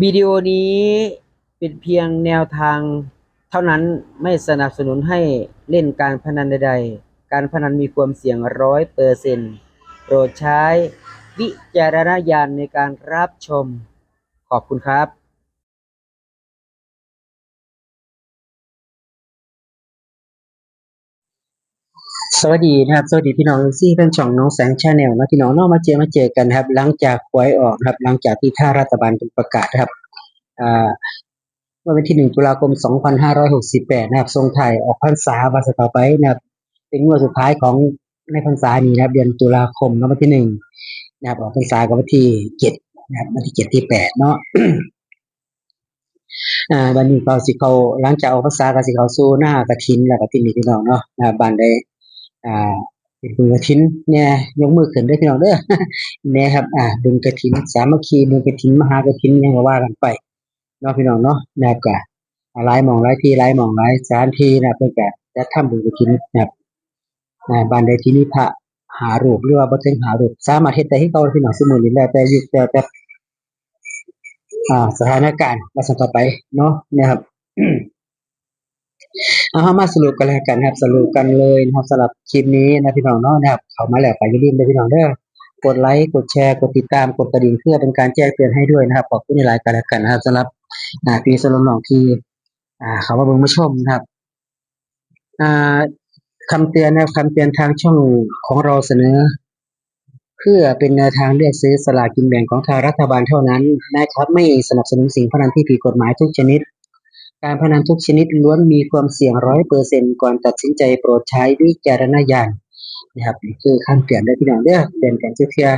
วิดีโอนี้เป็นเพียงแนวทางเท่านั้นไม่สนับสนุนให้เล่นการพนันใดๆการพนันมีความเสี่ยง100%โปรดใช้วิจารณญาณในการรับชมขอบคุณครับสวัสดีนะครับสวัสดีพี่น้องที่เป็นช่องน้องแสงชาแนลนะพี่น้องเนอกมาเจอกันครับหลังจากหวยออกครับหลังจากที่ท่ารัฐบาลเป็นประกาศครับอ่า เมื่อวันที่1 ตุลาคม 2568นะครับทรงไทายออกพรรษาวันต่อไปนะครับเป็นงวดสุดท้ายของในพรรษานี้นะครับเดือนตุลาคมวันที่1นะครับออกพรรษากับวันที่7นะครับวันที่7ที่8เนาะวันนี้ก็สิเขาหลังจากออกพรรษาก็สิเขาสู่หน้ากฐินแล้วก็ที่นี่พี่น้องเนาะบ้านใดอ่าเป็นบุญกฐินเนี่ยยกมือขึ้นได้พี่น้องเด้อเนี่ยครับบุญกฐินสามัคคีบุญกฐินมหากฐินยังก็ว่ากันไปเนาะพี่น้องเนาะนะครับก็ หลายหม่องหลายที่หลายหม่องหลายสถานที่นะเพิ่นก็จัดทำบุญกฐินนะครับบ้านใดที่มีพระหารูปหรือว่าบ่ถึงหารูปสามารถเฮ็ดได้คือเก่าพี่น้องซุมื้อนี้แล้วแต่ยุคแล้วแต่สถานการณ์ว่าซั่นต่อไปเนาะนะครับเอาเฮามาสรุปกันแล้วกันครับสรุปกันเลยนะครับสำหรับคลิปนี้นะพี่น้องเนาะนะครับเข้ามาแล้วก็อย่าลืมเด้อพี่น้องเด้อกดไลค์กดแชร์กดติดตามกดกระดิ่งเพื่อเป็นการแจ้งเตือนให้ด้วยนะครับขอบคุณหลายๆกันแล้วกันนะครับสำหรับพี่สำหรับน้องที่เข้ามาเบิ่งมาชมนะครับ อ่าคำเตือนนะครับคำเตือนทางช่องของเราเสนอเพื่อเป็นแนวทางเลือกซื้อสลากกินแบ่งของทางรัฐบาลเท่านั้นนะครับไม่สนับสนุนสิ่งพนันที่ผิดกฎหมายทุกชนิดการพนันทุกชนิดล้วนมีความเสี่ยง100%ก่อนตัดสินใจโปรดใช้วิจารณญาณนะครับนี่คือคำเตือนได้พี่น้องเด้อเตือนกันทุกเทื่อ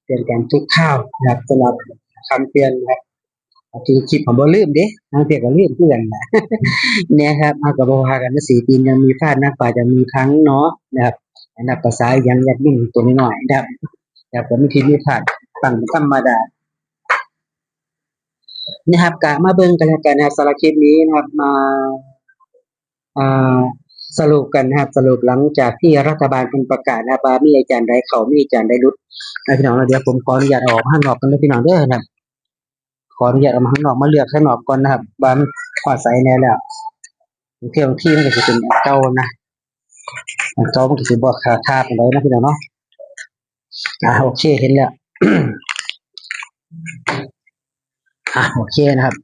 เตือนกันทุกข้าวนะครับสำหรับคำเตือนนะครับที่คลิปผมบ่ลืมเด้ทางเทื่อก็ลืมคือกันนะ เนี่ยครับเอากับว่ากันว่า4 ปียังมีพลาดนักกว่าจะมีครั้งเนาะนะครับนับภาษายังยัดยิ่งตัวน้อยๆนะครับแต่ผมมีทีมีพลาดฟังธรรมดานะครับกะมาเบิ่งกันแล้วกันนะครับสำหรับคลิปนี้นะครับมาอ่าสรุปกันนะครับสรุปหลังจากที่รัฐบาลเป็นประกาศนะครับว่ามีอาจารย์ใดเข้ามีอาจารย์ใดหลุดนะพี่น้องเดี๋ยวผมขออนุญาตออกมาข้างนอกกันนะพี่น้องเด้อนะครับขออนุญาตออกมาข้างนอกมาเลือกข้างนอกก่อนนะครับบ้านขอใส่แน่แล้วเที่ยวที่มันก็จะเป็นเก่านะเก่ามันก็สิบ่ขาดคาปานใดนะพี่น้องเนาะโอเคเห็นแล้ว โอเคนะครับ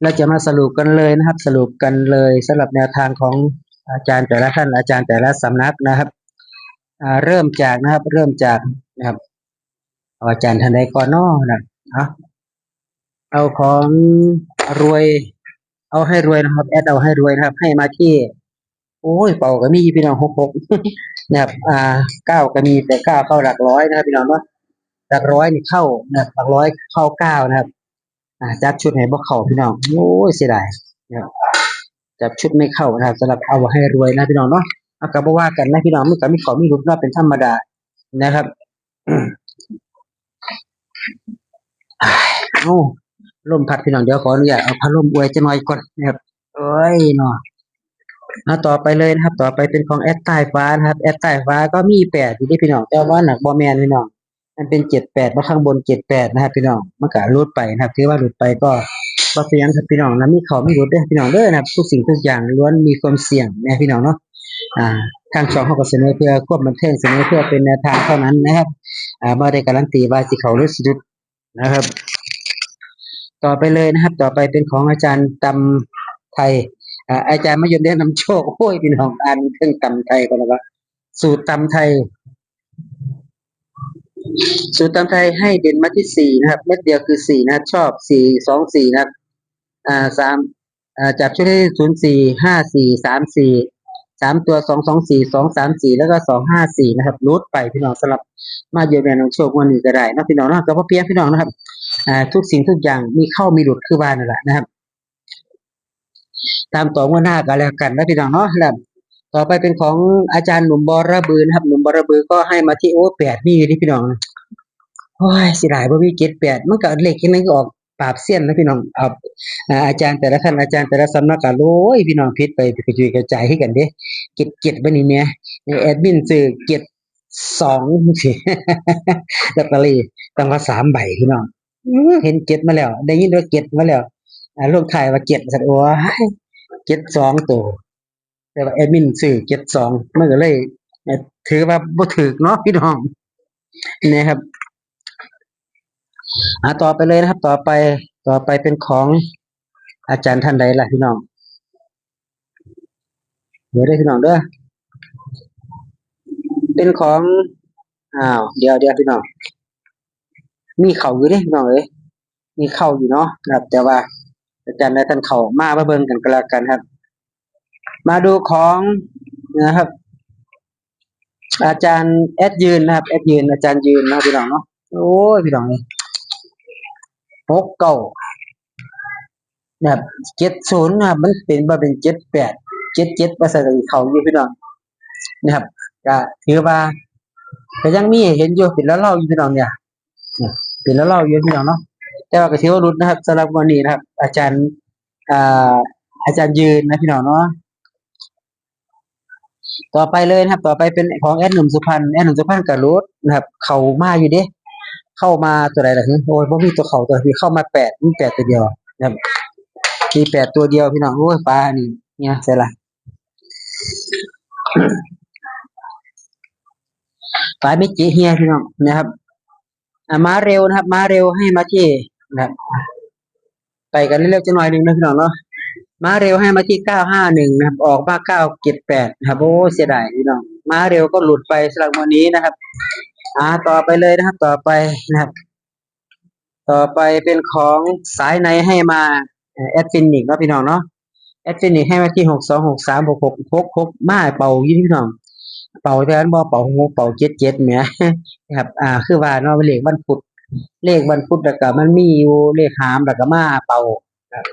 เราจะมาสรุปกันเลยนะครับสรุปกันเลยสำหรับแนวทางของอาจารย์แต่ละท่านอาจารย์แต่ละสำนักนะครับเริ่มจากนะครับเริ่มจากนะครับอาจารย์ท่านใดก่อนเนาะนะเอาของรวยเอาให้รวยนะครับแอดเอาให้รวยนะครับให้มาที่โอ้ยเป่าก็มีพี่น้อง66นะครับเก้าก็มีแต่เก้าเข้าหลักร้อยนะครับพี่น้องเนาะหลักร้อยนี่เข้านะครับหลักร้อยเข้าเก้านะครับจับชุดให้บ่เข้าพี่น้องโอ้ยเสียดายนะครับจับชุดไม่เข้านะครับสำหรับเอาให้รวยนะพี่น้องเนาะเอาก็บ่ว่ากันนะพี่น้องมันก็มีข้อมีรุดเนาะเป็นธรรมดานะครับเอ้าลมพัดพี่น้องเดี๋ยวขออนุญาตเอาพัดลมอวยจักหน่อยก่อนนะครับโอ้ยเนาะต่อไปเลยนะครับต่อไปเป็นของแอดใต้ฟ้านะครับแอดใต้ฟ้าก็มี8อยู่ที่พี่น้องแต่ว่าหนักบ่แม่นพี่น้องมันเป็น78บ่ข้างบน78นะครับพี่น้องมันก็หลุดไปนะครับถือว่าหลุดไปก็บ่เป็นหยังครับพี่น้องนะมีเข้ามีหลุดเด้อพี่น้องเด้อนะครับทุกสิ่งทุกอย่างล้วนมีความเสี่ยงนะพี่น้องเนาะอ่าทางช่องเขาก็เสนอเพื่อความบันเทิงเสนอเพื่อเป็นแนวทางเท่านั้นนะครับบ่ได้การันตีว่าสิเข้าหรือสิหลุดนะครับ ต่อไปเลยนะครับต่อไปเป็นของอาจารย์ตำไทยอาจารย์มยมแนะนำโชคโอ้ยพี่น้องอ่านเครื่องตำไทยก่อนนะครับสูตรตำไทยสูตรตำไทยให้เด่นมาที่สี่นะครับเม็ดเดียวคือสี่นะครับชอบ4 2 4นะครับ3จับช่วยได้04 54 343 ตัว2 2 4 2 3 4แล้วก็2 5 4นะครับรูดไปพี่น้องสำหรับมาเยอะแยะน้องโชควันนี้ก็ได้นะพี่น้องนะก็พอเพียงพี่น้องนะครับทุกสิ่งทุกอย่างมีเข้ามีหลุดคือบ้านนั่นแหละนะครับตามต่องวดหน้าก็แล้วกันนะพี่น้องเนาะแล้วต่อไปเป็นของอาจารย์หนุ่มบอระบือนะครับหนุ่มบอระบือก็ให้มาที่8นี่ที่พี่น้องโอ้ยเสียดายบ่มี78มันก็เลขแค่นั้นก็ออกปราบเสี้ยนนะพี่น้องเอาอาจารย์แต่ละท่านอาจารย์แต่ละสำนักก็โอ้ยพี่น้องผิดไปกระจุยกระจายให้กันเด้เจ็ดบัดนี้แหมแอดมินซื้อ72จังซี่ลอตเตอรี่ตั้งว่า3 ใบพี่น้อง เห็นเจ็ดมาแล้วได้ยินว่าเจ็ดมาแล้วลงท้ายว่าเจ็ดสัตว์โอ้ยเจ็ดสองตัวแต่ว่าแอดมินซื้อเจ็ดสองมันก็เลยถือว่าบ่ถูกเนาะพี่น้องนี่ครับต่อไปเลยนะครับต่อไปเป็นของอาจารย์ท่านใดล่ะพี่น้องเดี๋ยวได้พี่น้องเด้อเป็นของเดี๋ยวพี่น้องมีเข่าอยู่เด้พี่น้องเอ้ยมีเข่าอยู่เนาะครับแต่ว่าอาจารย์ได้ท่านเข่ามาเบิ่งกันก็แล้วกันครับมาดูของนะครับอาจารย์แอดยืนนะครับแอดยืนอาจารย์ยืนนะพี่น้องเนาะโอ้ยพี่น้องนี่69นะครับ70นะครับมันเป็นบ่เป็น78 77ว่าซั่นเขาอยู่พี่น้องนะครับก็ถือว่าก็ยังมีเห็นอยู่เป็นแล้วเล่าอยู่พี่น้องเนี่ยเป็นแล้วเล่าอยู่พี่น้องเนาะแต่ว่าก็ถือว่ารุดนะครับสำหรับวันนี้นะครับอาจารย์อ่าอาจารย์ยืนนะพี่น้องเนาะต่อไปเลยนะครับต่อไปเป็นของแอดหนุ่มสุพรรณแอดหนุ่มสุพรรณกับรุดนะครับเข้ามาอยู่เด้เข้ามาตัวใดล่ะโอ้ยบ่มีตัวเข้าตัวที่เข้ามา8มี8ตัวเดียวนะครับมี8ตัวเดียวพี่น้องโอ้ยฟ้านี่เนี่ยใช่ล่ะฟ้าไม่จีเฮียพี่น้องนะครับม้าเร็วนะครับม้าเร็วให้มาที่นะครับไปกันเร็วๆจังหน่อยนึงนะพี่น้องเนาะม้าเร็วให้มาที่951นะครับออกมา978นะครับโอ้เสียดายพี่น้องม้าเร็วก็หลุดไปสำหรับวันนี้นะครับต่อไปเลยนะครับต่อไปนะครับต่อไปเป็นของสายในให้มาแอดฟินิกเนาะพี่น้องเนาะแอดฟินิกให้มาที่62636666มาเป่ายี่พี่น้องเป่าแต่นั้นบ่เป่าหูเป่า77แหมนะครับคือว่าเนาะเลขวันพุธแล้วก็มันมีอยู่เลขหามแล้วก็มาเป่า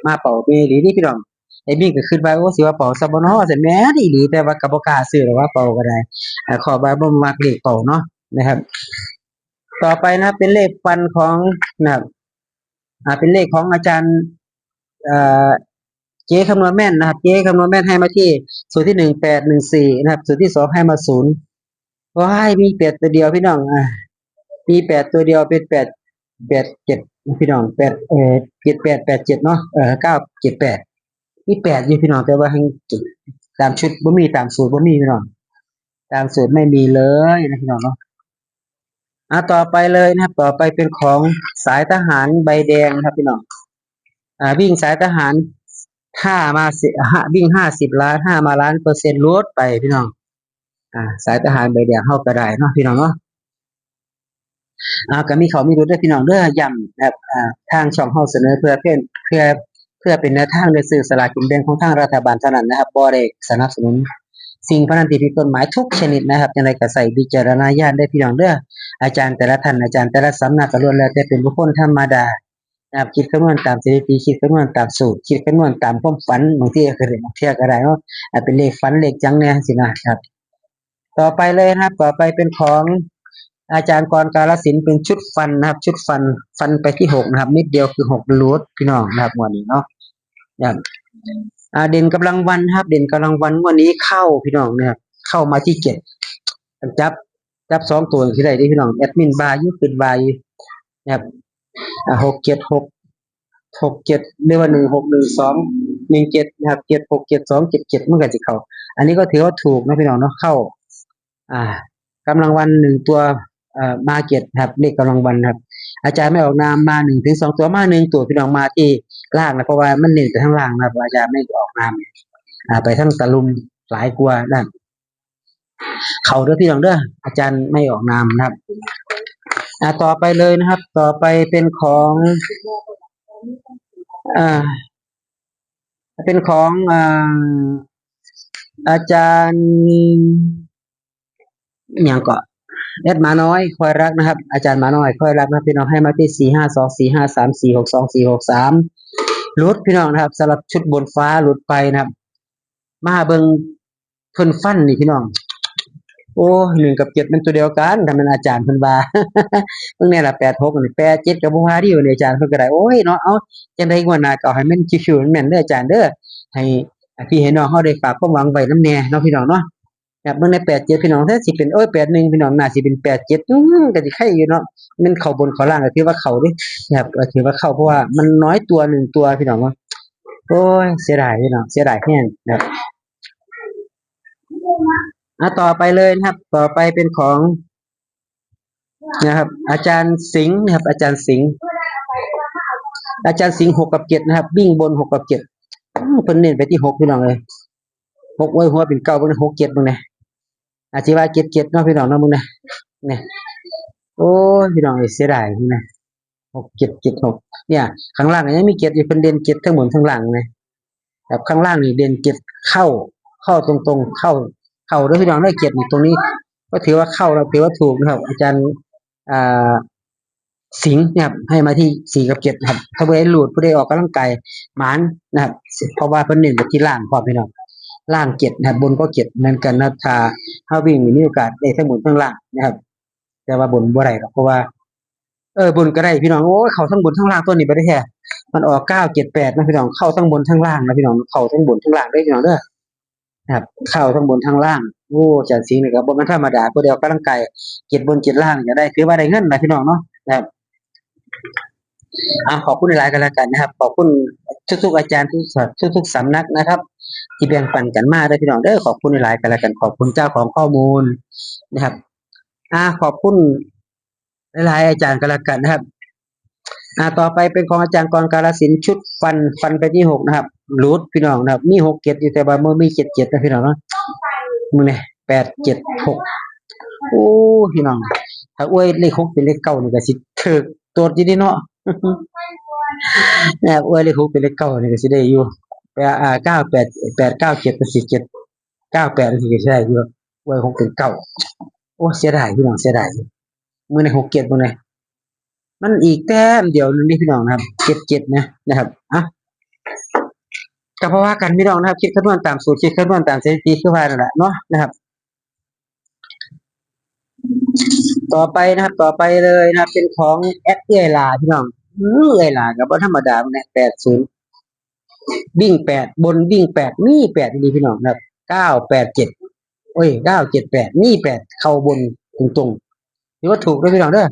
มาเป่าไปอีหลีนี่พี่น้องไอ้บี้ก็คิดว่าโอ้สิว่าเป่าซะบ่เนาะซั่นแหมอีหลีแต่ว่าก็บ่กล้าซื้อหรอกว่าเป่าก็ได้ขอว่าบ่มักเลขเป่าเนาะนะครับต่อไปนะครับเป็นเลขฟันของนะครับเป็นเลขของอาจารย์เอ่อเจ๊คำนวณแม่นนะครับเจ๊คำนวณแม่นให้มาที่สูตรที่1814นะครับสูตรที่2ให้มา0ว้ายมี8ตัวเดียวพี่น้องมี8ตัวเดียวเป็น887พี่น้อง7887เนาะ978มี8อยู่พี่น้องแต่ว่าให้ตามชุดบ่มีตามสูตรบ่มีพี่น้องตามสูตรไม่มีเลยนะพี่น้องเนาะต่อไปเลยนะครับต่อไปเป็นของสายทหารใบแดงนะครับพี่น้องวิ่งสายทหารมาวิ่ง50 ล้านมาล้านเปอร์เซ็นต์ลดไปพี่น้องสายทหารใบแดงเข้าก็ได้เนาะพี่น้องเนาะก็มีเขามีรู้ด้วยพี่น้องเด้อย้ำนะครับทางช่องเฮาเสนอเพื่อเป็นแนวทางในซื้อสลากกินแบ่งของทางรัฐบาลเท่านั้นนะครับบ่ได้สนับสนุนสิ่งพนันที่ผิดกฎหมายทุกชนิดนะครับจังไดก็ใส่วิจารณญาณได้พี่น้องเด้ออาจารย์แต่ละท่านอาจารย์แต่ละสำนักก็ล้วนแล้วแต่เป็นบุคคลธรรมดานะครับคิดคำนวณตามสถิติคิดคำนวณตามสูตรคิดคำนวณตามความฝันบางทีก็ได้บางทีก็ได้เนาะเป็นเลขฝันเลขจังเนี่ยสินะครับต่อไปเลยนะครับต่อไปเป็นของอาจารย์กรกาลสินเป็นชุดฟันนะครับชุดฟันไปที่6นะครับนิดเดียวคือ6รูทพี่น้องนะครับวันนี้เนาะอย่างเด่นกำลังวันครับเด่นกำลังวันวันนี้เข้าพี่น้องนะครับเข้ามาที่7จับ2ตัวที่ได้พี่น้องแอดมินบาร์อยู่เป็นบาร์อยู่นะครับ67667หรือว่า161217นะครับ767277มันก็จะเข้าอันนี้ก็ถือว่าถูกนะพี่น้องเนาะเข้ากำลังวัน1ตัวมาเก็ตครับเลขกำลังวันครับอาจารย์ไม่ออกนามมา1 ถึง 2ตัวมา1ตัวพี่น้องมาที่ล่างนะเพราะว่ามันเน้นไปทางล่างนะครับอาจารย์ไม่ออกนามไปทางตะลุมหลายกว่านั่นเขาเด้อพี่น้องเด้ออาจารย์ไม่ออกนามนะครับต่อไปเลยนะครับต่อไปเป็นของเป็นของอาจารย์อย่างก็แอดหมาน้อยคอยรักนะครับอาจารย์หมาน้อยคอยรักนะพี่น้องให้มาที่45245346243หลุดพี่น้องนะครับสำหรับชุดบนฟ้าหลุดไปนะครับมาเบิ่งเพิ่นฟันนี่พี่น้องโอ้1กับ7มันตัวเดียวกันถ้ามันอาจารย์เพิ่นว่าเพิ่งเนี่ยล่ะ86นี่87ก็บ่ว่าดีอยู่นี่อาจารย์เพิ่นก็ได้โอ้ยเนาะเอาจังได๋งวดหน้าก็เอาให้มันชิวๆแม่นเด้ออาจารย์เด้อให้พี่ให้น้องเฮาได้ฝากความหวังไว้นำแน่เนาะพี่น้องเนาะ นะครับเบิ่งใน87พี่น้องถ้าสิเป็น81พี่น้องน่าสิเป็น87ก็สิไข่อยู่เนาะมันเข้าบนเข้าล่างก็ถือว่าเข้าเด้นะครับก็ถือว่าเข้าเพราะว่ามันน้อยตัว1ตัวพี่น้องว่าโอ้ยเสียดายพี่น้องเสียดายแฮงนะครับต่อไปเลยนะครับต่อไปเป็นของนะครับอาจารย์สิงห์นะครับอาจารย์สิงห์6กับ7นะครับวิ่งบน6กับ7เพิ่นเน้นไปที่6พี่น้องเอ้ย6ไว้หัวเป็นเก้าเบิ่ง6 7เบิ่งแหน่อาจสิว่า7 7เนาะพี่น้องเนาะเบิ่งแหน่นี่โอ้ยพี่น้องเอ้ยเสียดายนะ6 7 7 6เนี่ยข้างล่างยังมี7อยู่เพิ่นเด่น7ทั้งบนทั้งล่างนะแบบข้างล่างนี่เด่น7เข้าตรงๆเข้าเด้อพี่น้องเด้อ7นี่ตรงนี้ก็ถือว่าเข้าแล้วถือว่าถูกนะครับอาจารย์อ่าสิงห์นะครับให้มาที่4กับ7นะครับถ้าผู้ใดหลุดผู้ใดออกกำลังกายหมานนะครับเพราะว่าเพิ่นเน้นไปที่ล่างพร้อมพี่น้องล่าง7นะครับบนก็7เหมือนกันนะถ้าเฮาวิ่งมีโอกาสได้ทั้งบนทั้งล่างนะครับแต่ว่าบนบ่ได้หรอกเพราะว่าบนก็ได้พี่น้องโอ้ยเข้าทั้งบนทั้งล่างตัวนี้ไปได้แท้มันออก9 7 8นะพี่น้องเข้าทั้งบนทั้งล่างนะพี่น้องเข้าทั้งบนทั้งล่างได้พี่น้องเด้อนะครับเข้าทั้งบนทั้งล่างโอ้อาจารย์สิงห์นี่ก็บ่แม่นธรรมดาผู้ใดออกกำลังกาย7บน7ล่างก็ได้ถือว่าได้เงินนะพี่น้องเนาะนะครับ ขอบคุณหลายๆกันแล้วกันนะครับขอบคุณทุกๆอาจารย์ทุกๆสำนักนะครับที่แบ่งปันกันมาได้พี่น้องเด้อขอบคุณหลายๆกันแล้วกันขอบคุณเจ้าของข้อมูลนะครับขอบคุณหลายๆอาจารย์กันแล้วกันนะครับต่อไปเป็นของอาจารย์กรกาฬสินธุ์ชุดฟันไปที่6นะครับรูทพี่น้องนะครับมี6 7อยู่แต่ว่าบ่มี7 7นะพี่น้องเนาะมื้อนี้8 7 6โอ้พี่น้องถ้าอวยเลข6เป็นเลข9นี่ก็สิถูกตัวจริงๆเนาะ นะครับอวยเลข6เป็นเลข9นี่ก็สิได้อยู่แต่98 8 9 7เป็น4 7 98นี่ก็สิได้อยู่อวย6เป็น9โอ้เสียดายพี่น้องเสียดายมื้อนี้6 7มื้อนี้มันอีกแต้มเดียวนึงนี่พี่น้องนะครับ7 7นะครับก็เพราะว่ากันพี่น้องนะครับคิดคำนวณตามสูตรคิดคำนวณตามสถิติคือว่านั่นแหละเนาะนะครับต่อไปนะครับต่อไปเลยนะครับเป็นของแอดเอื้อยลาพี่น้องเอื้อยลาก็บ่ธรรมดามื้อนี้80วิ่ง8บนวิ่ง8มี8ดีพี่น้องนะครับ9 8 79 7 8มี8เข้าบนตรงๆถือว่าถูกด้วยพี่น้องเด้อ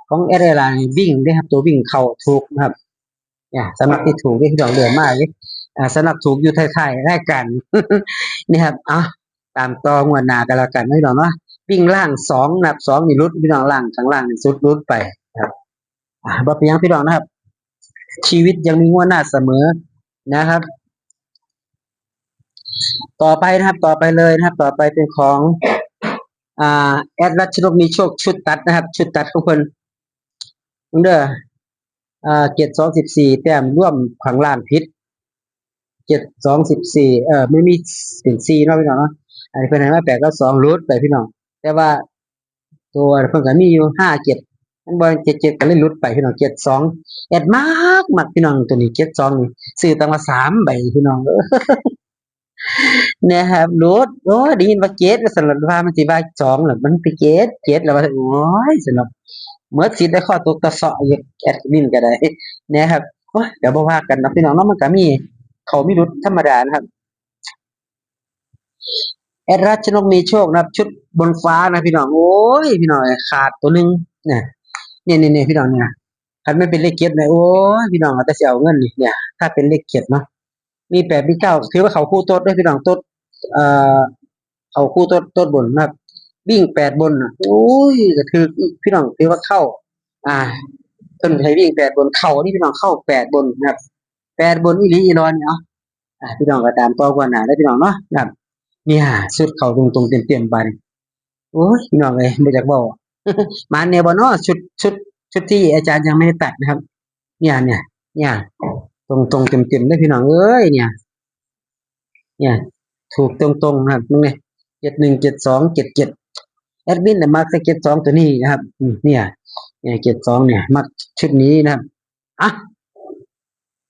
ของแอดเอื้อยลานี่วิ่งเด้ครับตัววิ่งเข้าถูกนะครับสำหรับที่ถูกที่พี่น้องเดือมากเลยสำหรับถูกอยู่ท้ายๆรายการ นี่ครับตามต่องวดหน้ากันแล้วกันพี่น้องเนาะวิ่งล่าง2นับ2นี่รุดพี่น้องล่างข้างล่างนี่สุดรุดไปครับบ่เป็นหยังพี่น้องนะครับ ชีวิตยังมีงวดหน้าเสมอนะครับ ต่อไปนะครับต่อไปเลยนะครับ ต่อไปเป็นของแอดรัชนกมีโชคชุดตัดนะครับ ชุดตัดของเพิ่นเด้อเจ็ด2 14แต้มร่วมข้างล่างผิด7 2 14ไม่มีเป็น4เนาะพี่น้องเนาะอันนี้เพิ่นให้มา8กับ2รูทไปพี่น้องแต่ว่าตัวเพิ่นก็มีอยู่5 7มันบ่7 7ก็เลยรุดไปพี่น้อง7 2แอดมากพี่น้องตัวนี้7 2นี่ซื้อตั้งมา3ใบพี่น้องนะครับรุดโอ้ได้ยินว่า7ว่าซั่นล่ะว่ามันสิว่า2ล่ะมันไป7แล้วว่าโอ้ยสนุกหมดสิทธิ์ได้ข้อตกตะเซาะอยู่แอดมินก็ได้นะครับโอ้ยเดี๋ยวบ่ว่ากันเนาะพี่น้องเนาะมันก็มีเขามีรุดธรรมดานะครับแอดรัชนกมีโชคนะครับชุดบนฟ้านะพี่น้องโอ้ยพี่น้องขาดตัวนึงเนี่ยพี่น้องเนี่ยคันไม่เป็นเลขเจ็ดเลยโอ้ยพี่น้องแต่สิเอาเงินนี่เนี่ยถ้าเป็นเลขเจ็ดเนาะมี8มี9ถือว่าเขาคู่โต๊ดด้วยพี่น้องโต๊ดเอ่อเขาคู่โต๊ดบนนะครับวิ่ง8บนโอ้ยก็ถือพี่น้องถือว่าเข้าอ่าต้นให้วิ่ง8บนเข้านี่พี่น้องเข้า8บนนะครับ8บนอีหลีอีรอนเนาะพี่น้องก็ตามต่อกว่าหน้าได้พี่น้องเนาะนะครับเนี่ยสุดเข้าตรงๆเต็มๆไปโอ้ยพี่น้องเอ้ยบ่อยากบอกมาแนวบ่เนาะชุดที่อาจารย์ยังไม่ได้ตัดนะครับเนี่ยตรงเต็มๆเลยพี่น้องเอ้ยเนี่ยถูกตรงๆนะครับนี่ไง71 72 77แอดมินน่ะมักจะ72ตัวนี้นะครับเนี่ย72เนี่ยมักชุดนี้นะครับ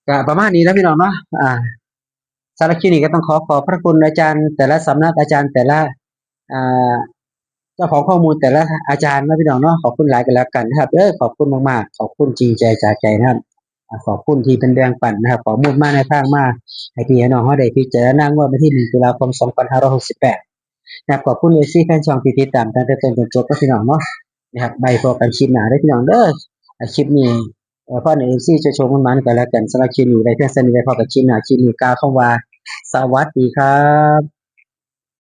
ก็ประมาณนี้นะพี่น้องเนาะสารบคลิปนี้ก็ต้องขอบพระคุณอาจารย์แต่ละสำนักอาจารย์แต่ละอ่าเจ้าของข้อมูลแต่ละอาจารย์นะพี่น้องเนาะขอบคุณหลายกันแล้วกันนะครับขอบคุณมากๆขอบคุณจริงใจจากใจนะครับขอบคุณที่เป็นแรงปั่นนะครับขอมูลมาในทางมาให้พี่น้องเขาได้พิจารณางวดวันที่1 ตุลาคม 2568 นะครับขอบคุณเอซี่แฟนช่องที่ติดตามตั้งแต่ต้นจนจบก็พี่น้องเนาะนะครับใบพอกันคลิปหน้าได้อพี่น้องเด้อคลิปนี้พ่อในเอซี่จะชมมันๆกันแล้วกันสำหรับคลิปนี้ไว้เพียงเท่านี้ไว้พอกันคลิปหน้าคลิปนี้กล่าวคำว่าสวัสดีครับ